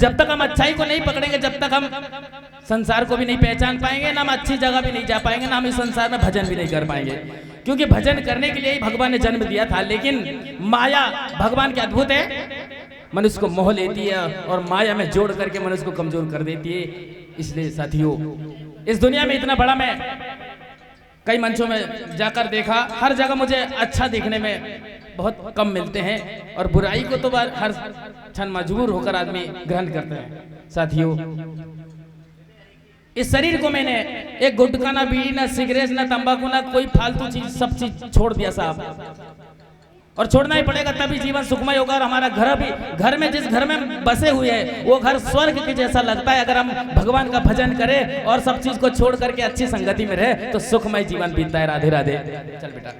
जब तक हम अच्छाई को नहीं पकड़ेंगे, जब तक हम संसार को भी नहीं पहचान पाएंगे, ना हम अच्छी जगह भी नहीं जा पाएंगे, ना हम इस संसार में भजन भी नहीं कर पाएंगे। क्योंकि भजन करने के लिए ही भगवान ने जन्म दिया था। लेकिन माया भगवान के अद्भुत है, मनुष्य को मोह लेती है और माया में जोड़ करके मनुष्य को कमजोर कर देती है। इसलिए साथियों, इस दुनिया में इतना बड़ा, मैं कई मंचों में जाकर देखा, हर जगह मुझे अच्छा देखने में बहुत कम मिलते हैं और बुराई को तो हर क्षण मजबूर होकर आदमी ग्रहण करते हैं। साथियों, इस शरीर को मैंने एक गुटखा ना, बीड़ी ना, सिगरेट ना, तंबाकू ना, कोई फालतू चीज, सब चीज छोड़ दिया साहब, और छोड़ना ही पड़ेगा, तभी जीवन सुखमय होगा। और हमारा घर भी, घर में जिस घर में बसे हुए हैं वो घर स्वर्ग के जैसा लगता है। अगर हम भगवान का भजन करें और सब चीज को छोड़ करके अच्छी संगति में रहे तो सुखमय जीवन बीतता है। राधे राधे। चल बेटा,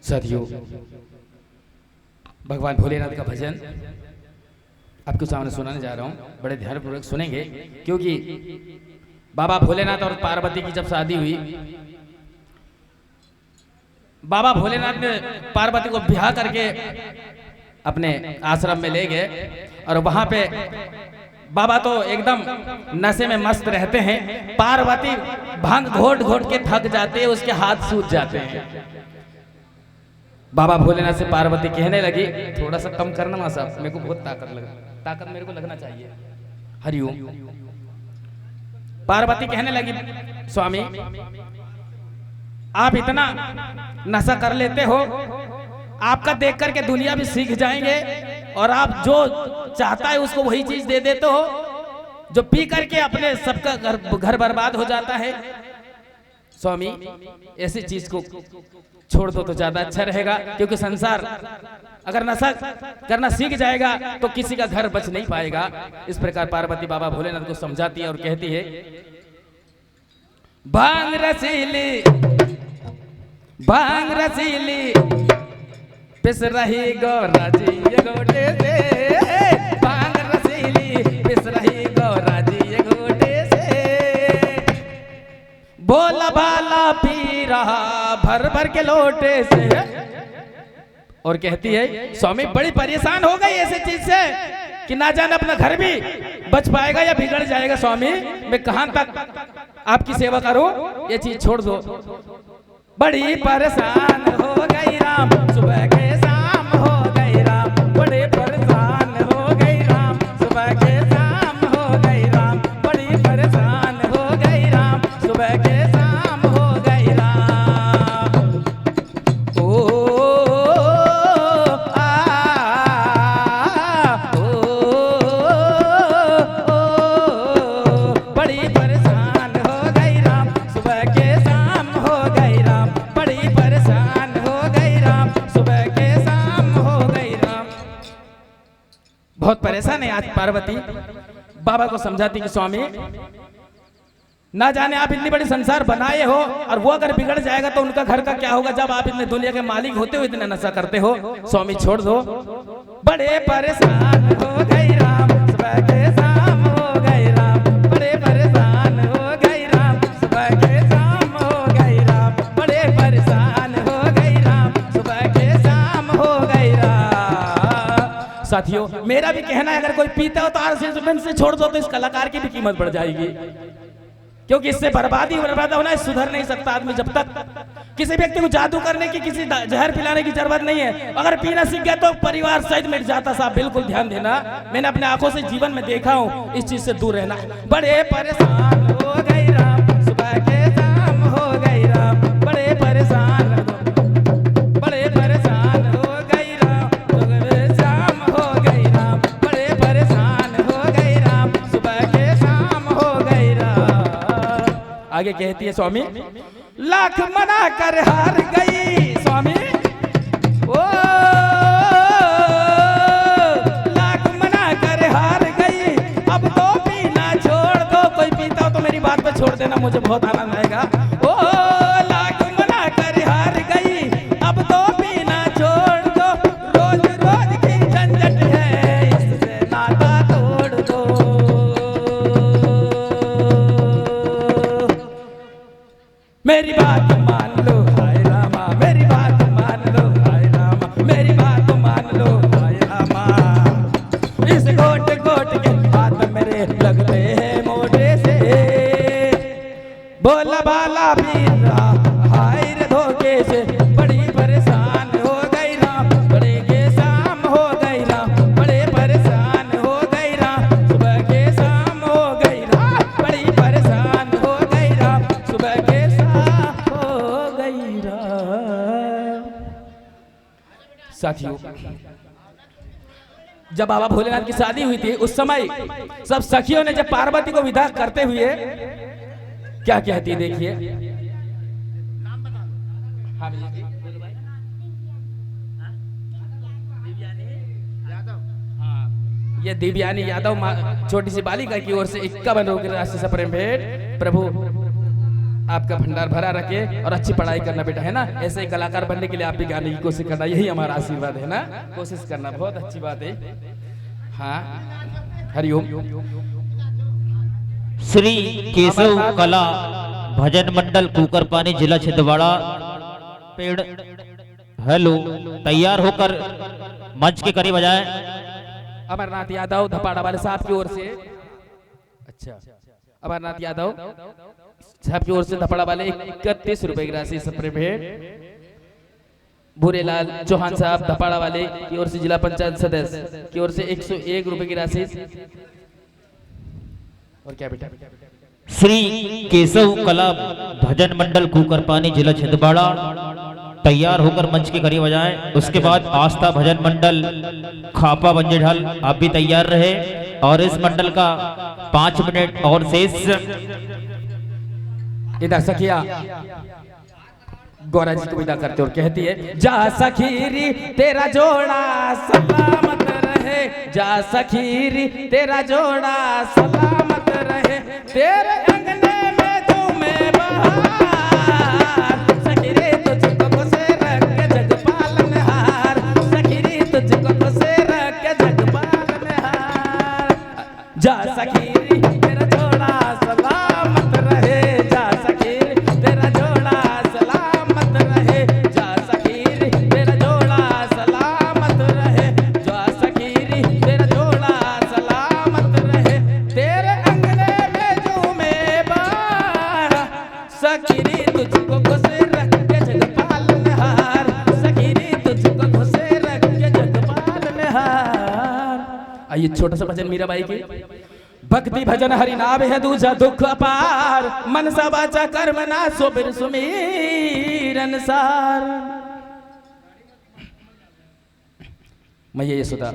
साथियों, भगवान भोलेनाथ का भजन आपके सामने सुनाने जा रहा हूं। बड़े ध्यानपूर्वक सुनेंगे, क्योंकि बाबा भोलेनाथ और पार्वती की जब शादी हुई, बाबा भोलेनाथ ने पार्वती को ब्याह करके अपने आश्रम में ले गए और वहां पे बाबा तो एकदम नशे में मस्त रहते हैं। पार्वती भांग घोट घोट के थक जाते हैं, उसके हाथ सूज जाते हैं। बाबा भोलेनाथ से पार्वती कहने लगी, थोड़ा सा कम करना मां साहब, मेरे को बहुत ताकत मेरे को लगना चाहिए। हरिओम। पार्वती कहने लगी, स्वामी आप इतना नशा कर लेते हो, आपका देख करके दुनिया भी सीख जाएंगे और आप जो चाहता है उसको वही चीज दे देते हो, जो पी करके अपने सबका घर बर्बाद हो जाता है। स्वामी ऐसी चीज को छोड़ दो तो ज्यादा अच्छा रहेगा, क्योंकि संसार अगर नशा करना सीख जाएगा तो किसी का घर बच नहीं पाएगा। इस प्रकार पार्वती बाबा भोलेनाथ को समझाती है और कहती है, भांग रसीली पिस रही गौरा जी ये घोटे से, भांग रसीली पिस रही गौरा जी ये घोटे से, भोला भाला पी रहा भर भर के लोटे से। और कहती है, स्वामी बड़ी परेशान हो गई ऐसी चीज से कि ना जाने अपना घर भी बच पाएगा या बिगड़ जाएगा। स्वामी मैं कहां तक आपकी सेवा करूं, ये चीज छोड़ दो। बड़ी परेशान हो गई राम, सुबह के शाम हो गई राम, बड़े परेशान हो गई राम, सुबह के शाम हो गई राम, बड़ी परेशान हो गई राम, सुबह के शाम हो गई राम। ओ बड़ी परेशान हो गई राम, सुबह के शाम हो गई राम, बड़ी परेशान हो गई राम, सुबह के शाम हो गई राम। बहुत परेशान है आज पार्वती। बाबा को समझाती कि स्वामी ना जाने आप इतनी बड़ी संसार बनाए हो और वो अगर बिगड़ जाएगा तो उनका घर का क्या होगा, जब आप इतने दुनिया के मालिक होते हो इतना नशा करते हो। स्वामी छोड़ दो। बड़े परेशान हो गई राम, सुबह के शाम हो गई राम, बड़े परेशान हो गई राम, सुबह के शाम हो गई राम, बड़े परेशान हो गई राम, सुबह के शाम हो गई राम। साथियों मेरा भी कहना है, अगर कोई पीता हो तो आर्गुमेंट से छोड़ दो तो इस कलाकार की भी कीमत बढ़ जाएगी, क्योंकि इससे बर्बाद होना है। सुधर नहीं सकता आदमी जब तक। किसी व्यक्ति को जादू करने की, किसी जहर पिलाने की जरूरत नहीं है। अगर पीना सीख गया तो परिवार सहित मिट जाता। साहब बिल्कुल ध्यान देना, मैंने अपने आंखों से जीवन में देखा हूँ, इस चीज से दूर रहना। बड़े परेशान हो गई राम, सुबह के शाम हो गई राम, बड़े परेशान, बड़े परेशान हो गई राम, सुबह शाम हो गई राम, बड़े परेशान हो गई राम, सुबह के शाम हो गई राम। आगे कहती है, स्वामी लाख मना कर हार गई, स्वामी मुझे बहुत आनंद आएगा। ओ लाख मना कर हार गई, अब तो पीना छोड़ दो, रोज रोज की झंझट है, इससे नाता तोड़ दो। मेरी बात मान लो हाय रामा, मेरी बात मान लो हाय रामा, मेरी बात मान लो हाय रामा। इस गोट गोट के हाथ मेरे लगते हैं मोटे से, बोला बाला पीर रहा हाय रे धोखे से, बड़ी परेशान हो गई राम, बड़े के शाम हो गई राम, बड़े परेशान हो गई राम, सुबह के शाम हो गई राम, बड़ी परेशान हो गई राम, सुबह के शाम हो गई राम। साथियों, जब बाबा भोलेनाथ की शादी हुई थी उस समय सब सखियों ने जब पार्वती को विदा करते हुए क्या कहती देखिए। हाँ ये दिव्यानी यादव छोटी सी बालिका की ओर से 51 रुपये राशि से प्रेम भेंट। प्रभु आपका भंडार भरा रखे और अच्छी पढ़ाई करना बेटा, है ना। ऐसे ही कलाकार बनने के लिए आप भी गाने की कोशिश करना, यही हमारा आशीर्वाद है ना। कोशिश करना बहुत अच्छी बात है। हाँ, हरिओम। श्री केशव कला भजन मंडल कुकरपानी जिला छिंदवाड़ा पेड़ हेलो तैयार होकर मंच के करीब आ जाए। अमरनाथ यादव धपाड़ा वाले साहब की ओर से, अच्छा अमरनाथ यादव साहब की ओर से धपाड़ा वाले 31 रुपए की राशि सप्रे भेंट। भूरेलाल चौहान साहब धपाड़ा वाले की ओर से जिला पंचायत सदस्य की ओर से 101 रुपए की राशि। और क्या बेटा? श्री केशव कला भजन मंडल कुकरपानी जिला छिंदवाड़ा तैयार होकर मंच के करीब आ जाएं। उसके बाद आस्था भजन मंडल खापा बंजेढाल आप भी तैयार रहे और इस मंडल का 5 मिनट और शेष। इधर सखिया गौरा जी को विदा करते और कहती है, जा सखीरी तेरा जोड़ा सलामत रहे, जा सखीरी तेरा जोड़ा सलामत रहे, तेरे अंगने में झूमे बहार, सखीरी तुझको खुशे रख के जग पालनहार, सखीरी तुझको खुशे रख के जग पालनहार। जा सखीरी तेरा जोड़ा सलामत रहे, जा सखीरी तेरा जोड़ा सलामत रहे, जा सखीरी तेरा जोड़ा सलामत रहे, जा सखीरी तेरा जोड़ा सलामत रहे, तेरे अंगने में झूमे बहार, सखीरी तुझको खुशे रख के जग पालनहार, सखीरी तुझको खुशे रख के जग पालनहार। आइए छोटा सा भजन मीराबाई की। भक्ति भजन हरि नाम है दूजा दुख अपार, मनसा वाचा कर्म ना सुबिर सुमीरन सार। मैया यशोदा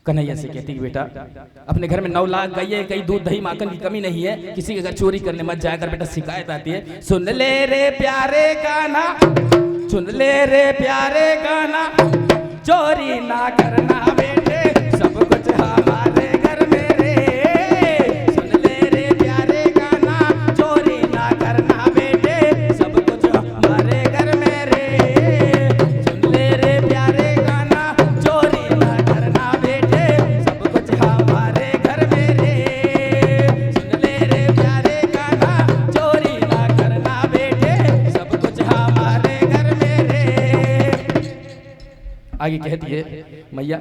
कन्हैया से कहती कि बेटा अपने घर में 9 लाख गाय है, कहीं दूध दही माखन की कमी नहीं है, किसी के घर चोरी करने मत जाकर बेटा, शिकायत आती है। सुन ले रे प्यारे गाना, सुन ले रे प्यारे गाना, चोरी ना करना बेटे, सब कुछ हमारे घर में रे। सुन ले रे प्यारे गाना, चोरी ना करना बेटे, सब कुछ हमारे घर में रे। सुन ले रे प्यारे गाना, चोरी ना करना बेटे, सब कुछ हमारे घर में रे। सुन ले रे प्यारे गाना, चोरी ना करना बेटे, सब कुछ हमारे घर में रे। आगे कहती है मैया,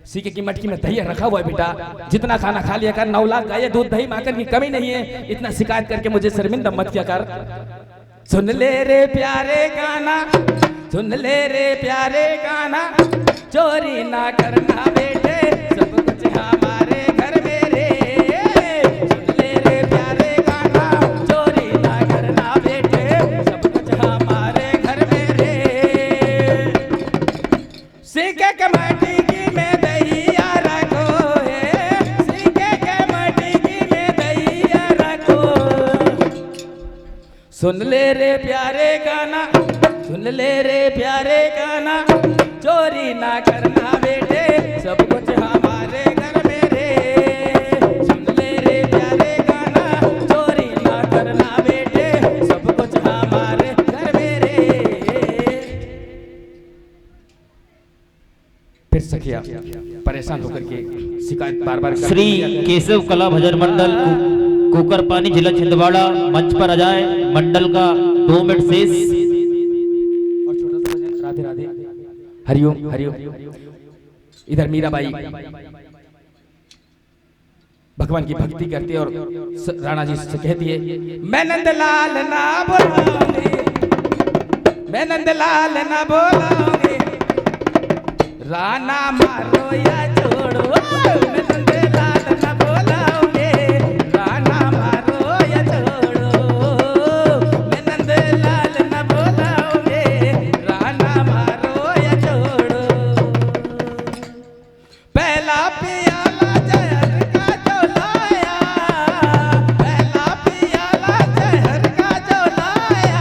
सीके की मटकी में दही रखा हुआ है बेटा, जितना खाना खा लिया कर, 9 लाख गाय दूध दही माखन की कमी नहीं है, इतना शिकायत करके मुझे शर्मिंदा मत किया कर। सुन ले रे प्यारे गाना, सुन ले रे प्यारे गाना, चोरी ना करना बेटे, सब कुछ हमारे घर में रे। सुन ले रे प्यारे गाना, चोरी ना करना बेटे, सब कुछ हमारे घर में रे। सीके के मटकी में दहिया रखो है, सीके के मटकी में दहिया रखो। सुन ले रे प्यारे गाना, सुन ले रे प्यारे गाना, चोरी ना करना बेटे, सब कुछ हमारे घर में रे। सुन ले रे प्यारे गाना, मुखिया परेशान होकर के शिकायत बार बार श्री केशव कला भजन मंडल कुकरपानी जिला छिंदवाड़ा मंच पर आ जाए। मंडल का 2 मिनट शेष। और छोटा सा भजन राधे राधे हरिओम हरिओम। इधर मीराबाई भगवान की भक्ति करती है और राणा जी से कहती है, मैं नंदलाल ना बोलाऊंगी, मैं नंदलाल ना बोलाऊंगी, राणा मारो या छोड़ो, मैं नंदलाल ना बोलाऊंगी, राणा मारो या छोड़ो, मैं नंदलाल ना बोलाऊंगी, राणा मारो या छोड़ो। पहला पियाला जहर का जो लाया, पहला पियाला जहर का जो लाया,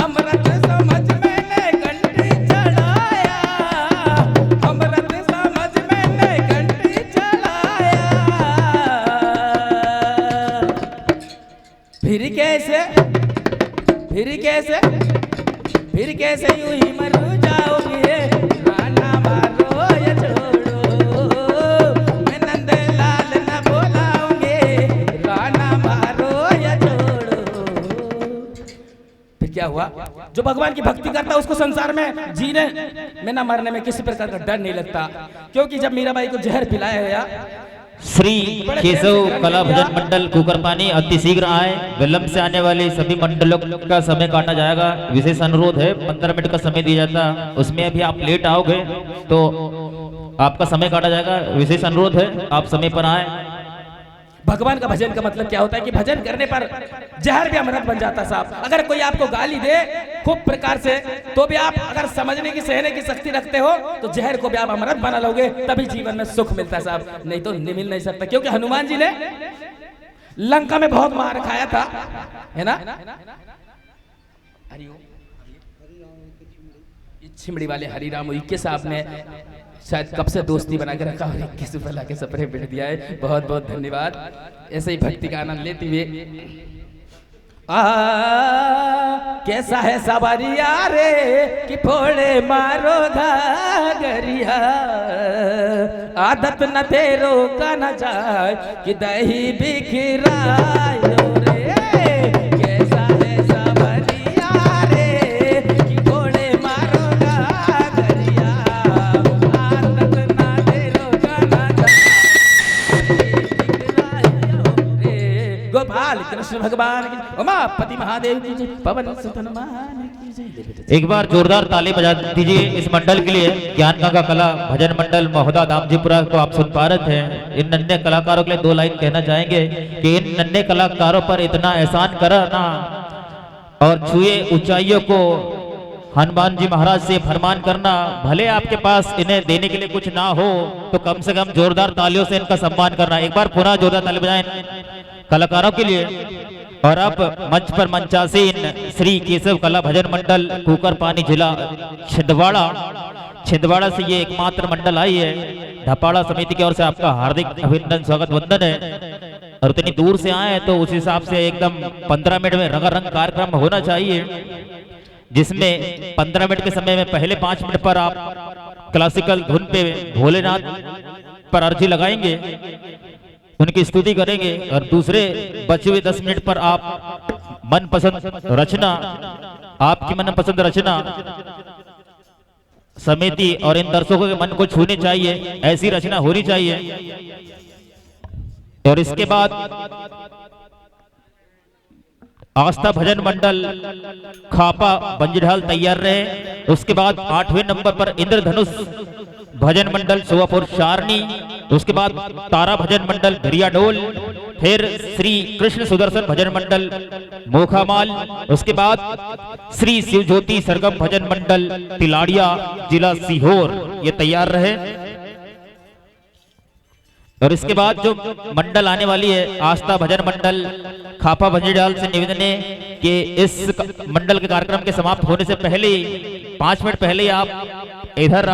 अमृत समझ मैंने घंटी चढ़ाया, अमृत समझ मैंने घंटी चढ़ाया। फिर कैसे फिर कैसे यूं ही मर जाओगे, राणा मारो या छोड़ो, मैं नंदलाल न बोलाऊंगे, राणा मारो या छोड़ो। फिर क्या हुआ? जो भगवान की भक्ति करता है उसको संसार में जीने में ना मरने में किसी प्रकार का डर नहीं लगता, क्योंकि जब मीराबाई को जहर पिलाया गया, श्री केशव कला भजन मंडल कुकरपानी अति शीघ्र आए। विलंब से आने वाले सभी मंडलों का समय काटा जाएगा। विशेष अनुरोध है, 15 मिनट का समय दिया जाता, उसमें अभी आप लेट आओगे तो आपका समय काटा जाएगा। विशेष अनुरोध है, आप समय पर आए। भगवान का भजन का मतलब क्या होता है कि भजन करने पर जहर भी अमृत बन जाता है साहब। अगर कोई आपको गाली दे खूब प्रकार से, तो भी आप अगर समझने की सहने की शक्ति रखते हो तो जहर को भी आप अमृत बना लोगे, तभी जीवन में सुख मिलता है साहब, नहीं तो मिल नहीं सकता। क्योंकि हनुमान जी ने लंका में बहुत मार खाया था, है ना। छिमड़ी वाले हरिराम इक्के साहब ने शायद कब से दोस्ती बना के रखा और 21 रुपये ला के स्प्रे भेज दिया है। बहुत बहुत धन्यवाद। ऐसे ही भक्ति का आनंद लेते हुए कैसा है सवारिया रे कि फोड़े मारो घाघरिया, आदत न तेरो का न जाए कि दही बिखरायो रे, कैसा है सवारिया रे कि फोड़े मारो घाघरिया, आदत न तेरो का न जाए रे। गोपाल कृष्ण भगवान की, उमापति महादेव की जय, पवन सुत हनुमान की जय। एक बार जोरदार ताली बजा दीजिए इस मंडल के लिए। ज्ञान गंगा कला भजन मंडल महोदा दामजीपुरा को आप सुन पा रहे थे। इन नन्हे कलाकारों के लिए 2 लाइन कहना चाहेंगे कि इन नन्हे कलाकारों पर इतना एहसान करना और छुए ऊंचाइयों को हनुमान जी महाराज से फरमान करना, भले आपके पास इन्हें देने के लिए कुछ ना हो तो कम से कम जोरदार तालियों से इनका सम्मान करना। एक बार पुनः जोरदार ताली बजाएं कलाकारों के लिए। और अब मंच पर मंचासीन श्री केशव कला भजन मंडल कुकरपानी जिला छिंदवाड़ा से ये एकमात्र मंडल आई है। ढपाड़ा समिति की ओर से आपका हार्दिक अभिनंदन स्वागत वंदन है। और इतनी दूर से आए तो उस हिसाब से एकदम 15 मिनट में रंगारंग कार्यक्रम होना चाहिए, जिसमें 15 मिनट के समय में पहले 5 मिनट पर आप क्लासिकल धुन पे भोलेनाथ पर अर्जी लगाएंगे, उनकी स्तुति करेंगे, और दूसरे बचे हुए 10 मिनट पर आप मनपसंद रचना, आपकी मनपसंद रचना समिति और इन दर्शकों के मन को छूनी चाहिए, ऐसी रचना होनी चाहिए। और इसके बाद आस्था भजन मंडल खापा बंजीढाल तैयार रहे। उसके बाद 8वें नंबर पर इंद्रधनुष भजन मंडल सोवापुर शारनी, उसके बाद तारा भजन मंडल घरियाडोल, फिर श्री कृष्ण सुदर्शन भजन मंडल मोखामाल, उसके बाद श्री शिव ज्योति सरगम भजन मंडल तिलाड़िया जिला सीहोर, ये तैयार रहे। और इसके बाद जो मंडल आने वाली है आस्था भजन मंडल खापा बंजीडाल से निवेदन है कि इस मंडल के कार्यक्रम के समाप्त होने से पहले 5 मिनट पहले आप इधर